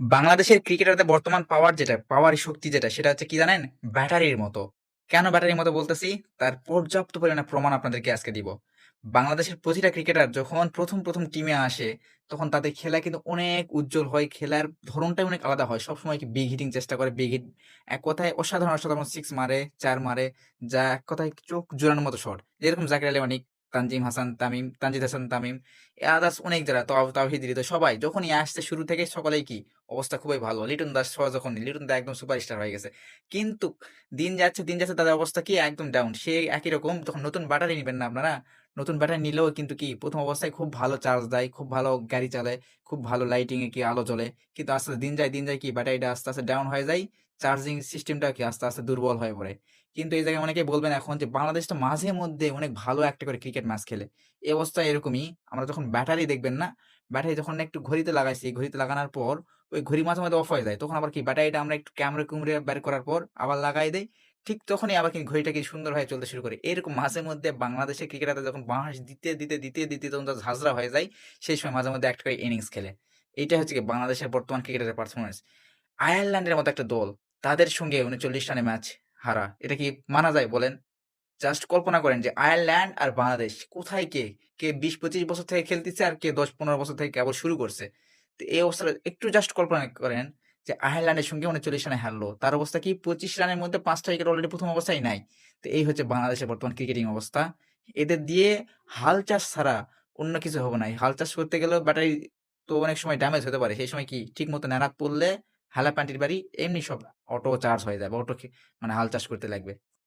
বাংলাদেশের ক্রিকেটারদের বর্তমান পাওয়ার শক্তি যেটা সেটা হচ্ছে কি জানেন? ব্যাটারির মতো। কেন ব্যাটারির মতো বলতেছি? তার পর্যাপ্ত পরিমাণে প্রমাণ আপনাদেরকে আজকে দিব। বাংলাদেশের প্রতিটা ক্রিকেটার যখন প্রথম টিমে আসে তখন তাদের খেলা কিন্তু অনেক উজ্জ্বল হয়, খেলার ধরনটাই অনেক আলাদা হয়। সবসময় কি বিগ হিটিং চেষ্টা করে, বিগ হিট এক কথায় অসাধারণ সিক্স মারে, চার মারে, যা এক কথায় চোখ জুড়ানোর মতো শট। যেরকম জাকির আলী অনিক, তানজিদ হাসান তামিম, আদার্স অনেক যারা তাওহিদ হৃদয় সবাই যখনই আসছে শুরু থেকে সকলেই কি অবস্থা খুবই ভালো। লিটন দাস সহ যখন লিটন দা একদম সুপারস্টার হয়ে গেছে, কিন্তু দিন যাচ্ছে তাদের অবস্থা কি একদম ডাউন। সে একই রকম তখন নতুন ব্যাটারি নিবেন না আপনারা, নতুন ব্যাটারি নিলেও কিন্তু কি প্রথম অবস্থায় খুব ভালো চার্জ দেয়, খুব ভালো গাড়ি চালায়, খুব ভালো লাইটিং এ কি আলো জ্বলে, কিন্তু আস্তে আস্তে দিন যায় কি ব্যাটারিটা আস্তে আস্তে ডাউন হয়ে যায়, চার্জিং সিস্টেমটা কি আস্তে আস্তে দুর্বল হয়ে পড়ে। কিন্তু এই জায়গায় অনেকে বলবেন এখন যে বাংলাদেশ তো মাঝে মধ্যে অনেক ভালো একটা করে ক্রিকেট ম্যাচ খেলে। এই অবস্থা এরকমই, আমরা যখন ব্যাটারি দেখবেন না, ব্যাটারি যখন একটু ঘড়িতে লাগাইছি, ঘড়িতে লাগানোর পর ওই ঘড়ি মাঝে অফ হয়ে যায়। তখন আবার কি ব্যাটারিটা আমরা একটু ক্যামেরা-কুমড়ে বের করার পর আবার লাগাই দেই। ঠিক তখনই আবার কিন্তু ঘড়িটা কি সুন্দরভাবে চলতে শুরু করে। এরকম মাঝে মধ্যে বাংলাদেশের ক্রিকেটাররা যখন বাংলাদেশ দিতে যখন তারা ঝাঁঝরা হয়ে যায়, সেই সময় মাঝে মধ্যে একটা করে ইনিংস খেলে। এইটা হচ্ছে কি বাংলাদেশের বর্তমান ক্রিকেটারের পারফরম্যান্স। আয়ারল্যান্ডের মতো একটা দল, তাদের সঙ্গে ৩৯ রানে ম্যাচ হারা। এটা কি মানা যায় বলেন? জাস্ট কল্পনা করেন যে আয়ারল্যান্ড আর বাংলাদেশ কোথায় কে ২০-২৫ বছর থেকে খেলতেছে আর কে ১০-১৫ বছর থেকে কেবল শুরু করছে। তো এই অবস্থাটা একটু জাস্ট কল্পনা করেন যে আয়ারল্যান্ডের সঙ্গে ৩৯ রানে হারলো। তার অবস্থা কি ২৫ রানের মধ্যে ৫ টা উইকেট অলরেডি প্রথম অবস্থায় নাই। তো এই হচ্ছে বাংলাদেশের বর্তমান ক্রিকেটিং অবস্থা। এদের দিয়ে হাল চাষ ছাড়া অন্য কিছু হবে না। এই হাল চাষ করতে গেলেও ব্যাটারি তো অনেক সময় ড্যামেজ হতে পারে। সেই সময় কি ঠিকমতো নেড়াত পড়লে হেলাপ্যান্টির বাড়ি এমনি সব অটো চার্জ হয়ে যাবে। মানে হাল চাষ করতে লাগবে।